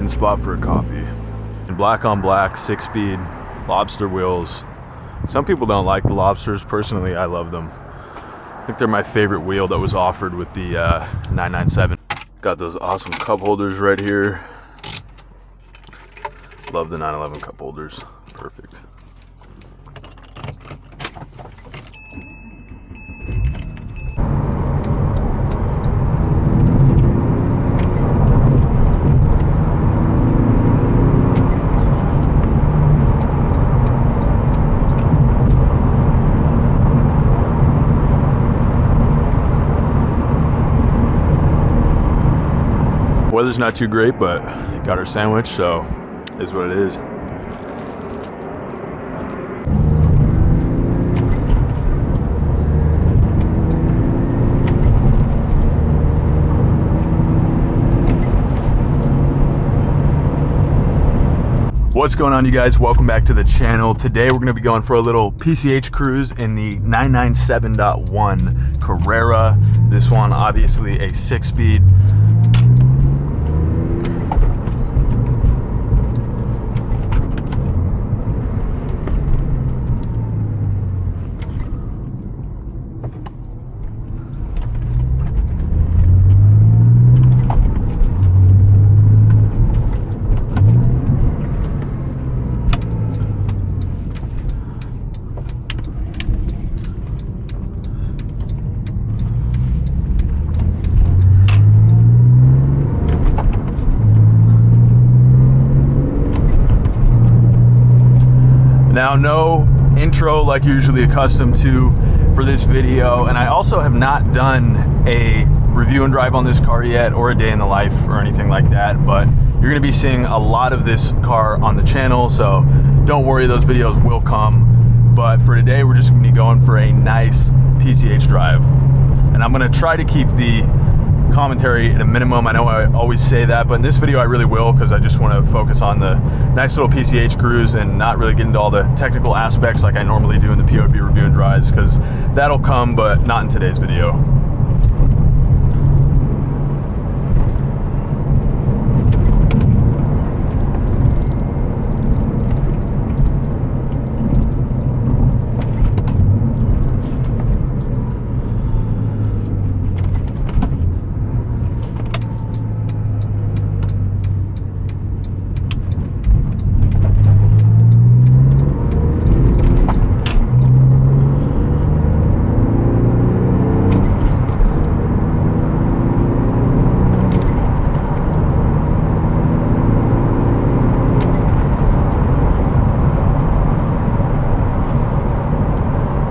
decent spot for a coffee. And black on black, 6-speed, lobster wheels. Some people don't like the lobsters. Personally, I love them. I think they're my favorite wheel that was offered with the 997. Got those awesome cup holders right here. Love the 911 cup holders. Perfect. Weather's not too great, but got our sandwich, so is what it is. What's going on, you guys? Welcome back to the channel. Today we're going to be going for a little PCH cruise in the 997.1 Carrera. This one obviously a 6-speed. Now, no intro like you're usually accustomed to for this video, and I also have not done a review and drive on this car yet, or a day in the life or anything like that, but you're going to be seeing a lot of this car on the channel, so don't worry, those videos will come. But for today, we're just going to be going for a nice PCH drive, and I'm going to try to keep the commentary at a minimum. I know I always say that, but in this video I really will, because I just want to focus on the nice little PCH cruise and not really get into all the technical aspects like I normally do in the POV review and drives, because that'll come, but not in today's video.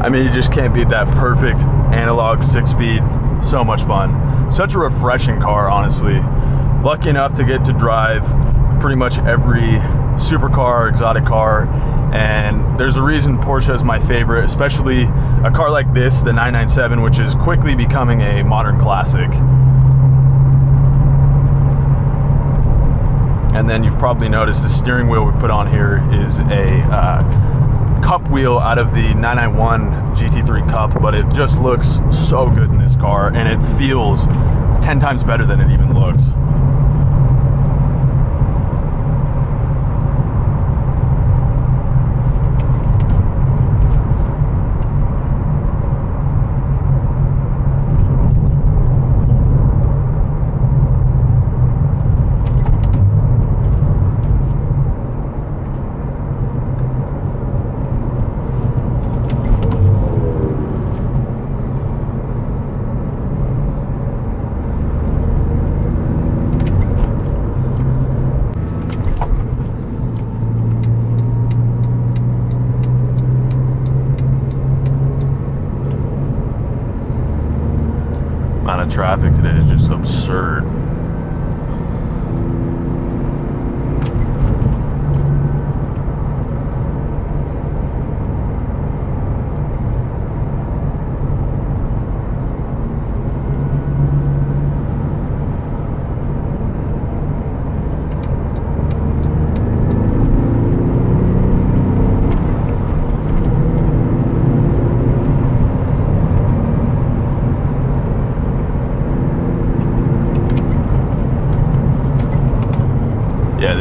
I mean, you just can't beat that perfect analog 6-speed. So much fun. Such a refreshing car, honestly. Lucky enough to get to drive pretty much every supercar, exotic car, and there's a reason Porsche is my favorite, especially a car like this, the 997, which is quickly becoming a modern classic. And then you've probably noticed the steering wheel we put on here is a cup wheel out of the 991 GT3 Cup, but it just looks so good in this car, and it feels 10 times better than it even looks. Amount of traffic today is just absurd.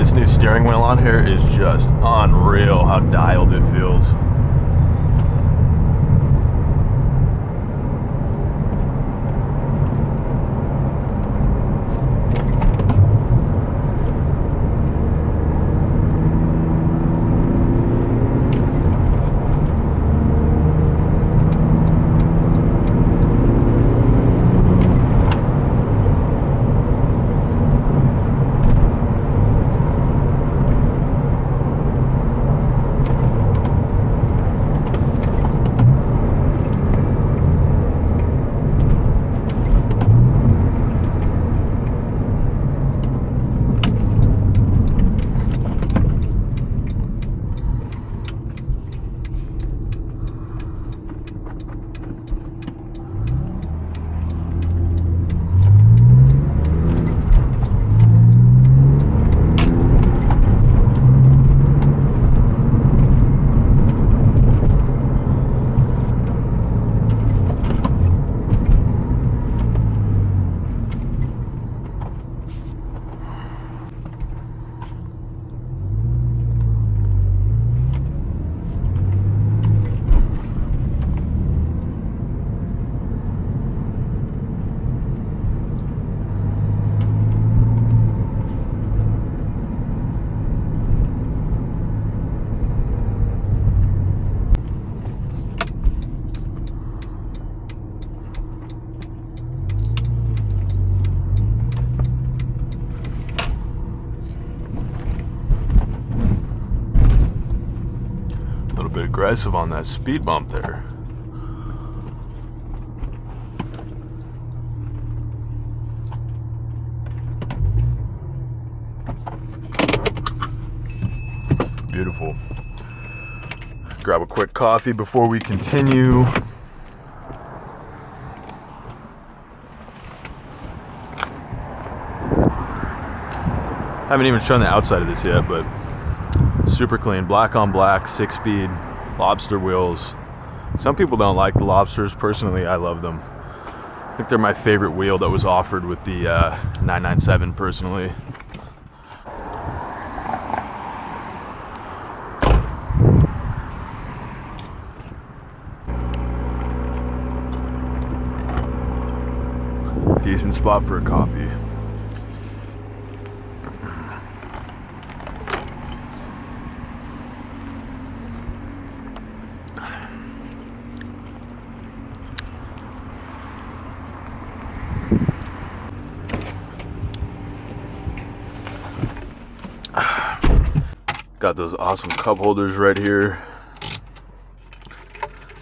this new steering wheel on here is just unreal how dialed it feels. Aggressive on that speed bump there. Beautiful. Grab a quick coffee before we continue. Haven't even shown the outside of this yet, but super clean, black on black, 6-speed, lobster wheels. Some people don't like the lobsters. Personally, I love them. I think they're my favorite wheel that was offered with the 997 personally. Decent spot for a coffee. Got those awesome cup holders right here.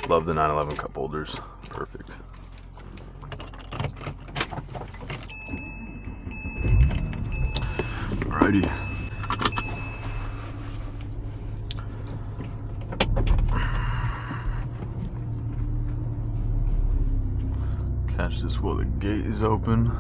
Love the 911 cup holders. Perfect. Alrighty. Catch this while the gate is open.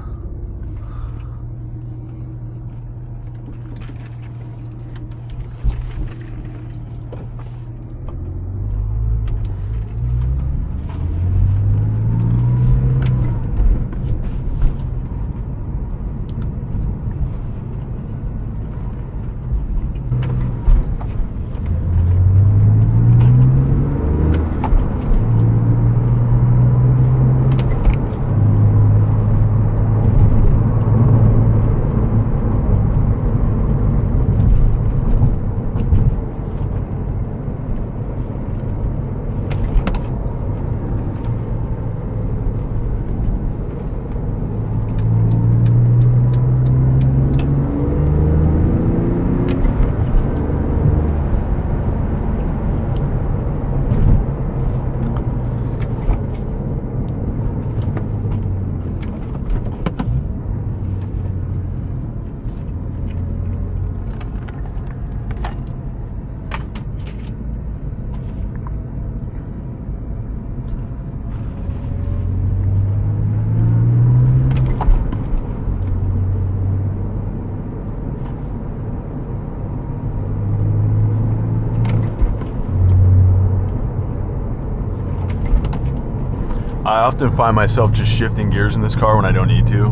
I often find myself just shifting gears in this car when I don't need to,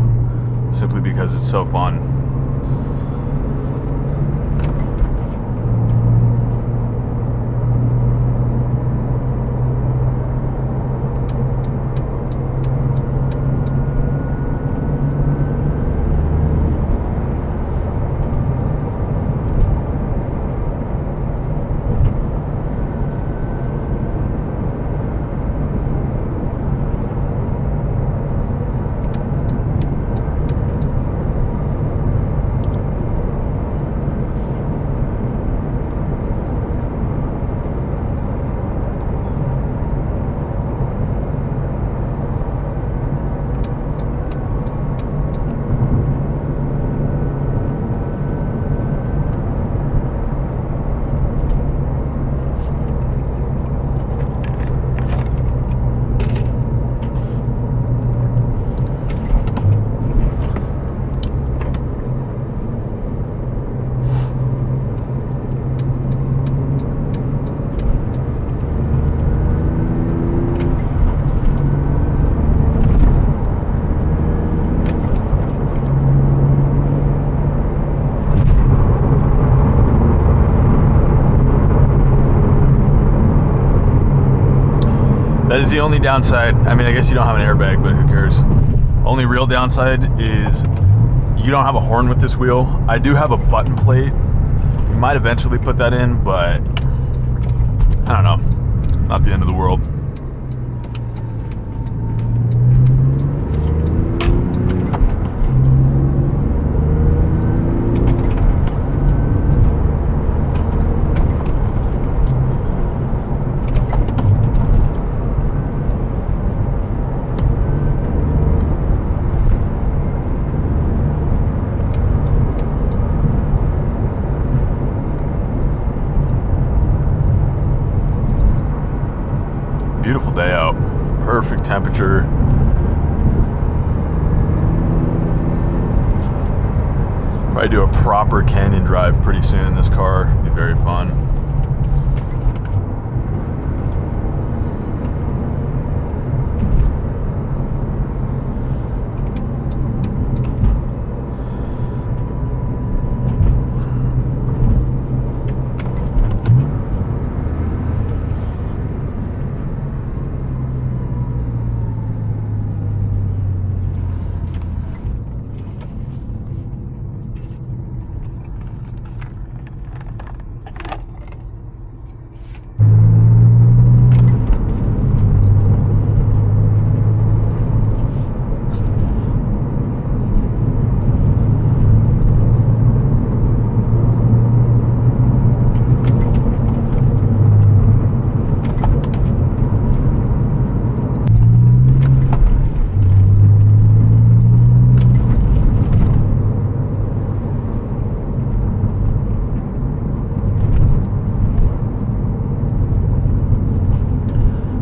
simply because it's so fun. is the only downside. I mean, I guess you don't have an airbag, but who cares? Only real downside is you don't have a horn with this wheel. I do have a button plate. We might eventually put that in, but I don't know. Not the end of the world. Beautiful day out, perfect temperature. Probably do a proper canyon drive pretty soon in this car. Be very fun.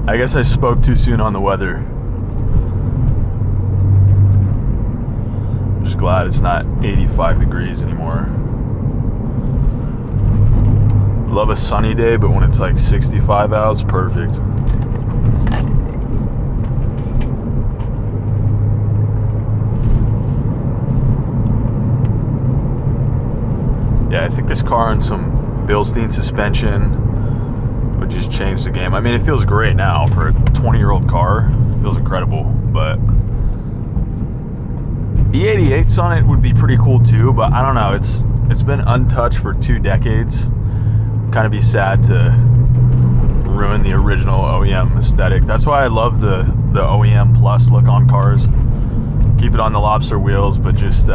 I guess I spoke too soon on the weather. I'm just glad it's not 85 degrees anymore. Love a sunny day, but when it's like 65 out, it's perfect. Yeah, I think this car on some Bilstein suspension would just change the game. I mean, it feels great now for a 20-year-old car. It feels incredible, but E88s on it would be pretty cool too, but I don't know. It's been untouched for 2 decades. Kind of be sad to ruin the original OEM aesthetic. That's why I love the OEM Plus look on cars. Keep it on the lobster wheels, but just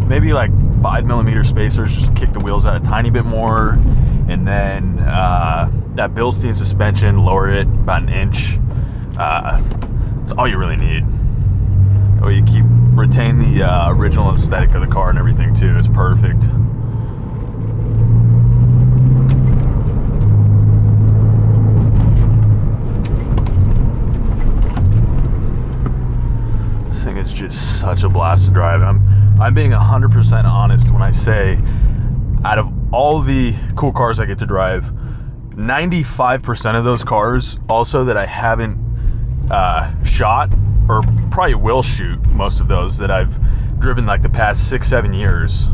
maybe like 5mm spacers, just kick the wheels out a tiny bit more, and then that Bilstein suspension, lower it about an inch. That's all you really need. Oh, you retain the original aesthetic of the car and everything too. It's perfect. This thing is just such a blast to drive. I'm being 100% honest when I say, out of all the cool cars I get to drive, 95% of those cars also that I haven't shot, or probably will shoot most of those that I've driven like the past 6-7 years.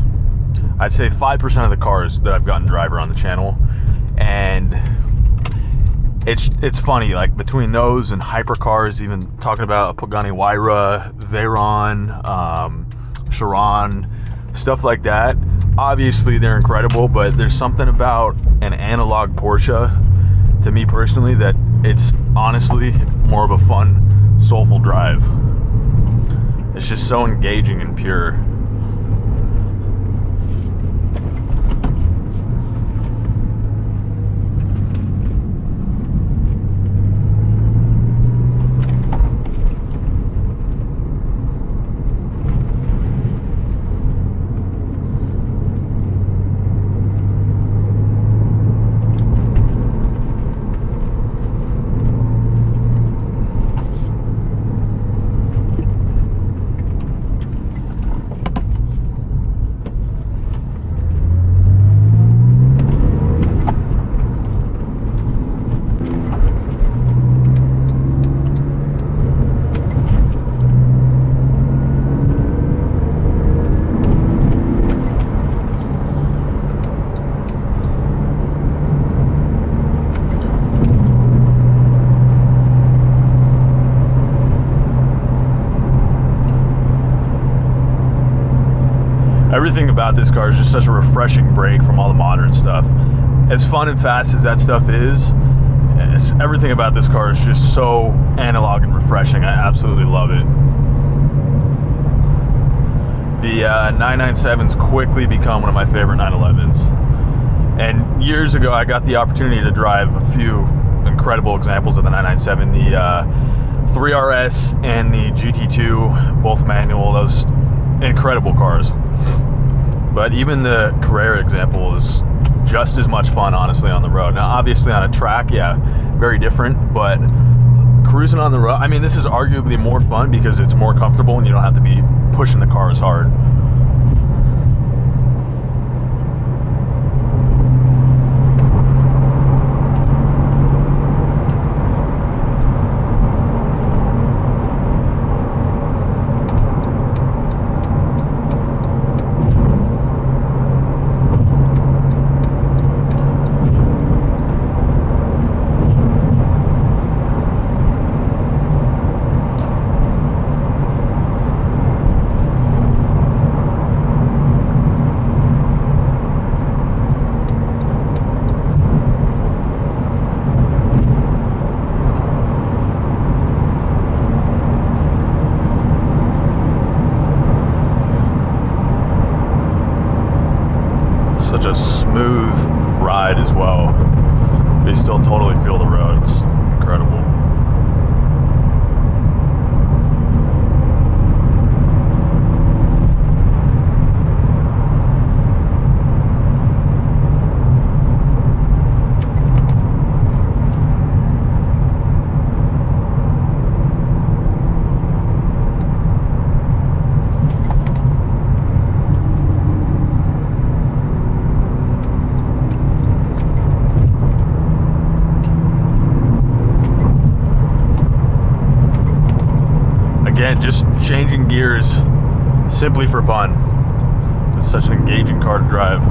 I'd say 5% of the cars that I've gotten driver on the channel, and it's funny, like between those and hypercars, even talking about a Pagani Huayra, Veyron, Chiron, stuff like that. Obviously they're incredible, but there's something about an analog Porsche, to me personally, that it's honestly more of a fun, soulful drive. It's just so engaging and pure. Everything about this car is just such a refreshing break from all the modern stuff. As fun and fast as that stuff is, everything about this car is just so analog and refreshing. I absolutely love it. The 997s quickly become one of my favorite 911s. And years ago, I got the opportunity to drive a few incredible examples of the 997, the 3RS and the GT2, both manual, those incredible cars. But even the Carrera example is just as much fun, honestly, on the road. Now, obviously on a track, yeah, very different, but cruising on the road, I mean, this is arguably more fun because it's more comfortable and you don't have to be pushing the car as hard. Such a smooth ride as well. You still totally feel the road. It's incredible. Again, just changing gears simply for fun. It's such an engaging car to drive.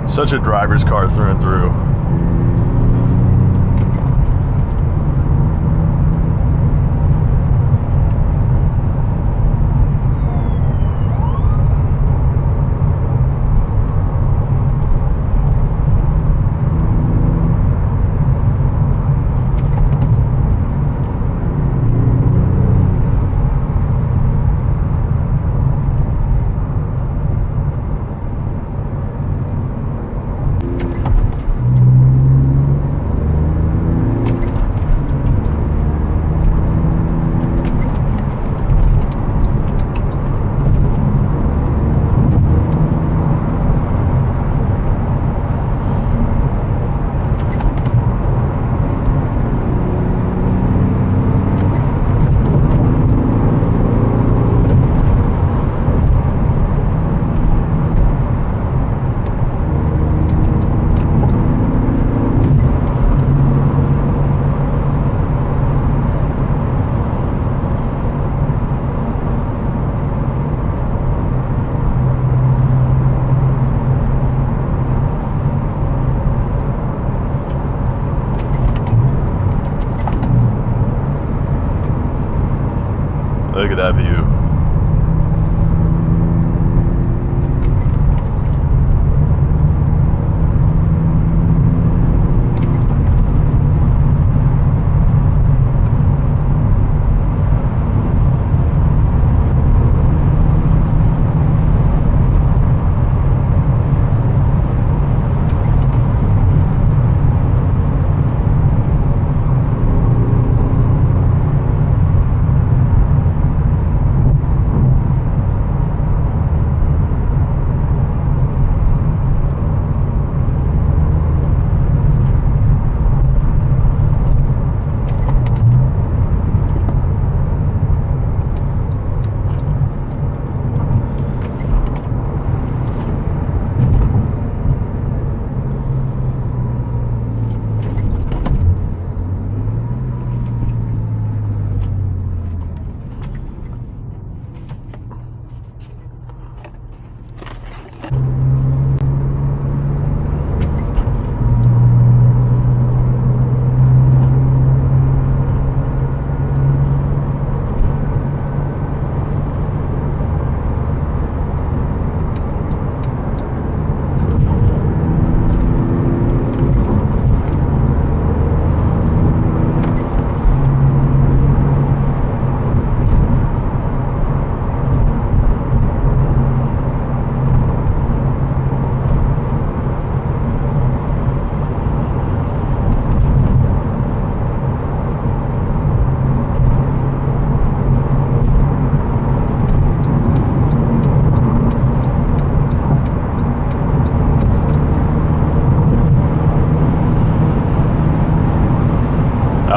Such a driver's car through and through. Look at that view.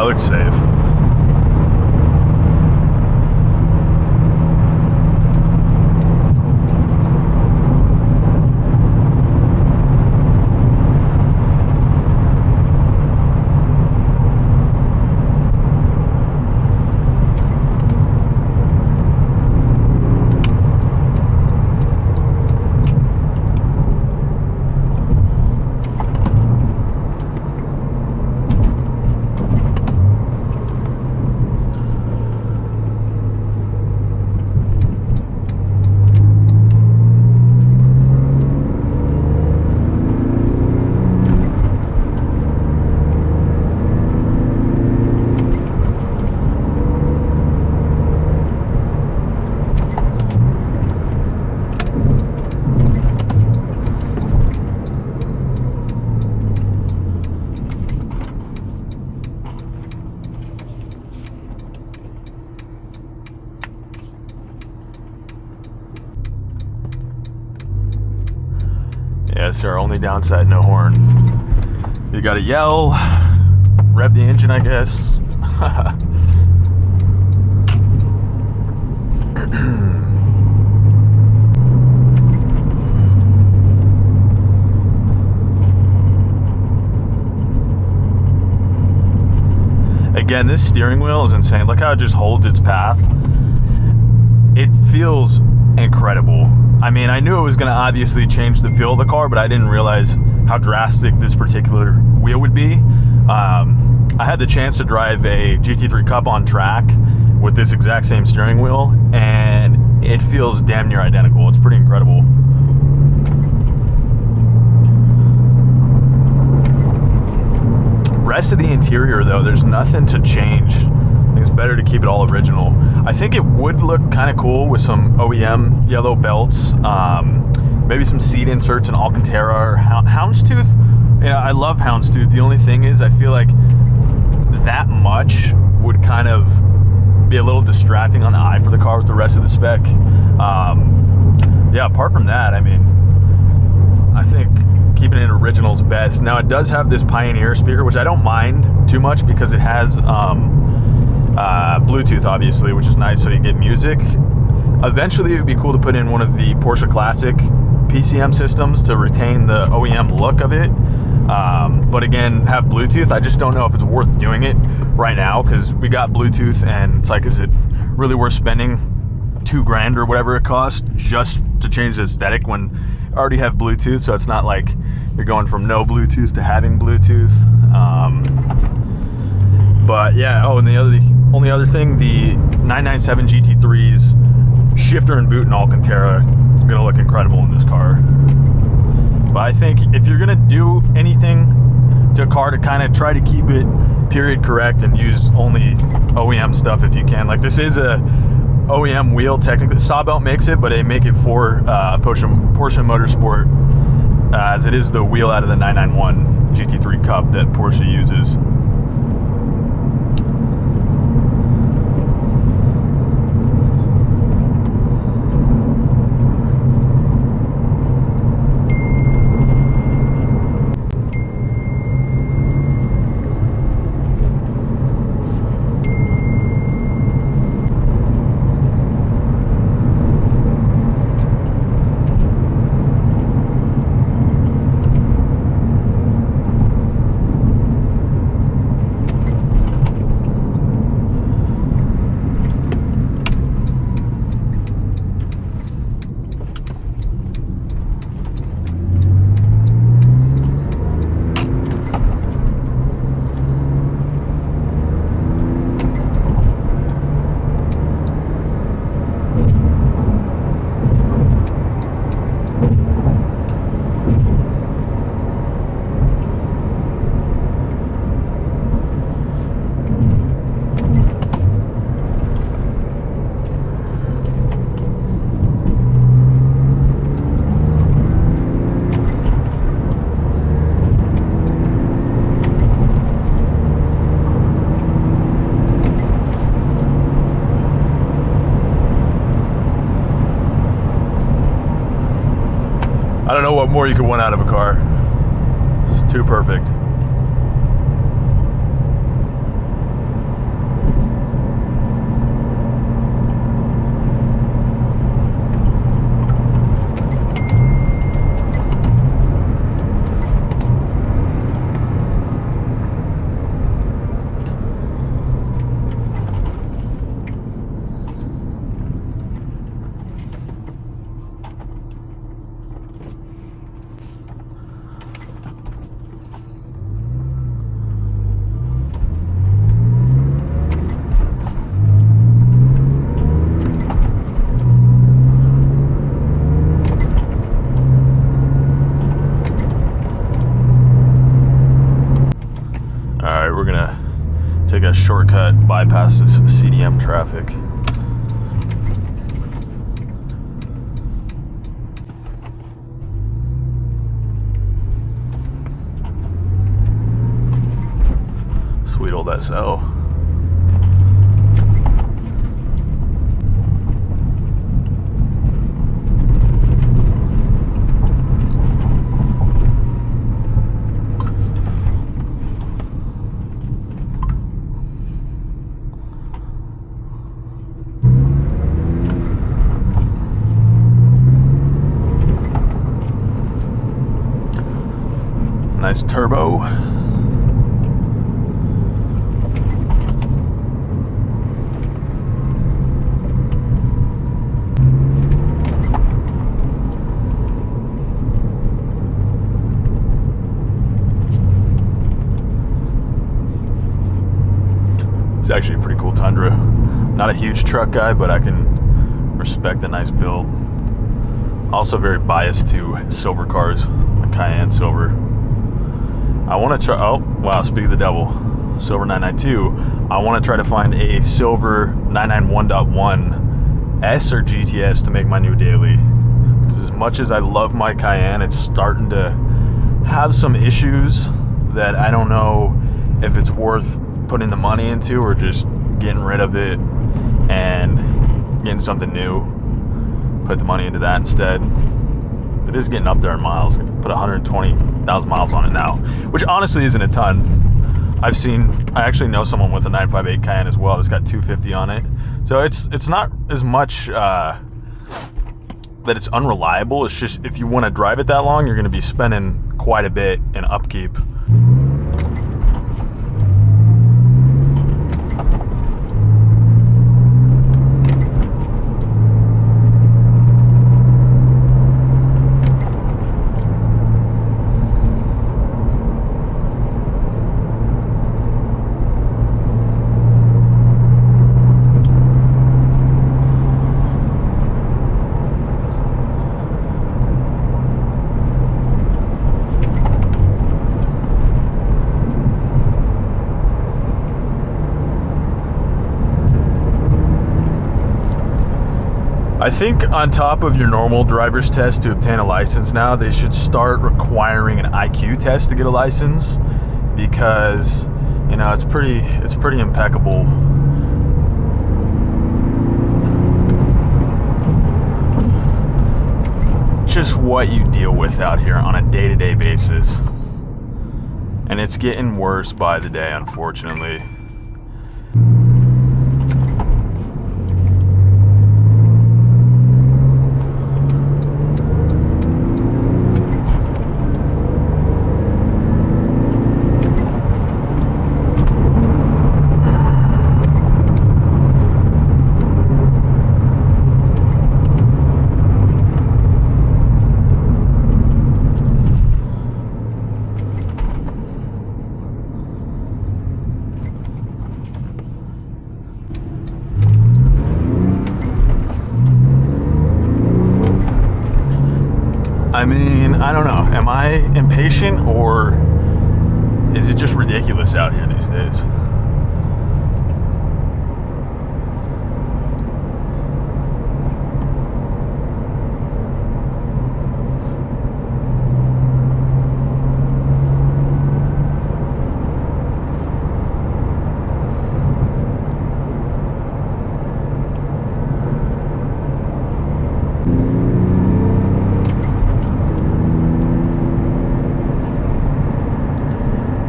looks safe. Yes, our only downside, no horn. You gotta yell, rev the engine, I guess. Again, this steering wheel is insane. Look how it just holds its path. It feels incredible. I mean, I knew it was going to obviously change the feel of the car, but I didn't realize how drastic this particular wheel would be. I had the chance to drive a GT3 Cup on track with this exact same steering wheel, and it feels damn near identical. It's pretty incredible. Rest of the interior, though, there's nothing to change. I think it's better to keep it all original. I think it would look kind of cool with some OEM yellow belts, maybe some seat inserts in Alcantara or Houndstooth. Yeah, I love Houndstooth. The only thing is I feel like that much would kind of be a little distracting on the eye for the car with the rest of the spec. Yeah, apart from that, I mean, I think keeping it original is best. Now, it does have this Pioneer speaker, which I don't mind too much because it has Bluetooth, obviously, which is nice, so you get music. Eventually, it would be cool to put in one of the Porsche Classic PCM systems to retain the OEM look of it. But again, have Bluetooth. I just don't know if it's worth doing it right now because we got Bluetooth, and it's like, is it really worth spending $2,000 or whatever it costs just to change the aesthetic when I already have Bluetooth? So it's not like you're going from no Bluetooth to having Bluetooth. But yeah, oh, and the only other thing, the 997 GT3's shifter and boot in Alcantara is gonna look incredible in this car. But I think if you're gonna do anything to a car, to kind of try to keep it period correct and use only OEM stuff if you can. Like, this is a OEM wheel technically. Sawbelt makes it, but they make it for Porsche Motorsport, as it is the wheel out of the 991 GT3 Cup that Porsche uses. I don't know what more you could want out of a car. It's too perfect. shortcut bypasses CDM traffic. Sweet old SO. Nice turbo. It's actually a pretty cool Tundra. Not a huge truck guy, but I can respect a nice build. Also very biased to silver cars, like Cayenne silver. I want to try, oh, wow, speak of the devil, silver 992. I want to try to find a silver 991.1 S or GTS to make my new daily. Because as much as I love my Cayenne, it's starting to have some issues that I don't know if it's worth putting the money into or just getting rid of it and getting something new. Put the money into that instead. It is getting up there in miles. Put 120,000 miles on it now, which honestly isn't a ton. I actually know someone with a 958 Cayenne as well that's got 250 on it. So it's not as much that it's unreliable. It's just if you want to drive it that long, you're going to be spending quite a bit in upkeep. I think on top of your normal driver's test to obtain a license now, they should start requiring an IQ test to get a license, because, you know, it's pretty impeccable. Just what you deal with out here on a day-to-day basis. And it's getting worse by the day, unfortunately. I mean, I don't know. Am I impatient, or is it just ridiculous out here these days?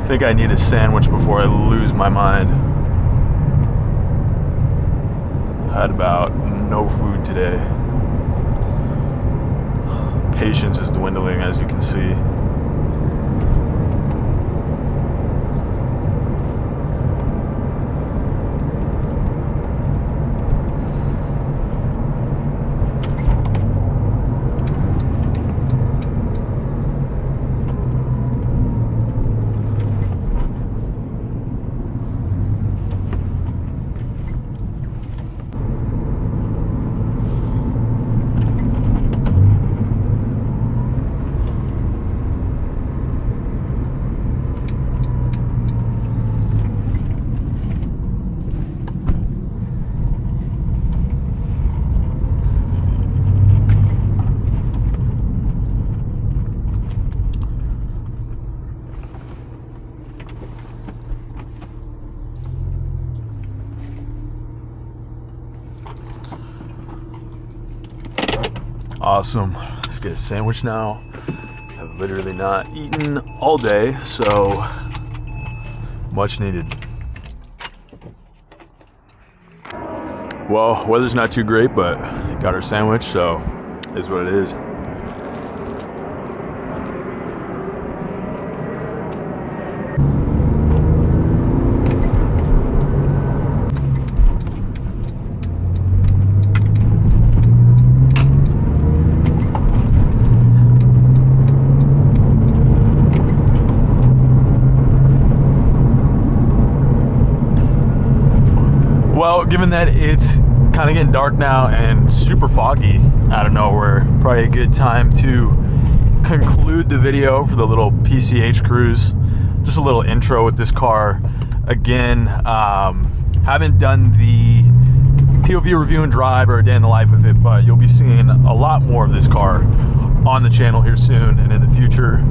I think I need a sandwich before I lose my mind. I've had about no food today. Patience is dwindling, as you can see. Awesome. Let's get a sandwich now. I've literally not eaten all day, so much needed. Well, weather's not too great, but got our sandwich, so it is what it is. Well, given that it's kind of getting dark now and super foggy out of nowhere, probably a good time to conclude the video for the little PCH cruise. Just a little intro with this car. Again, haven't done the POV review and drive or a day in the life with it, but you'll be seeing a lot more of this car on the channel here soon and in the future.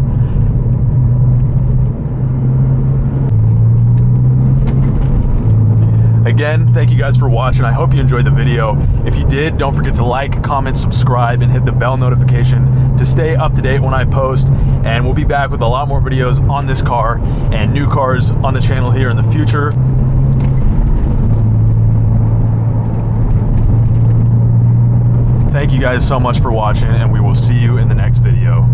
Again, thank you guys for watching. I hope you enjoyed the video. If you did, don't forget to like, comment, subscribe, and hit the bell notification to stay up to date when I post. And we'll be back with a lot more videos on this car and new cars on the channel here in the future. Thank you guys so much for watching, and we will see you in the next video.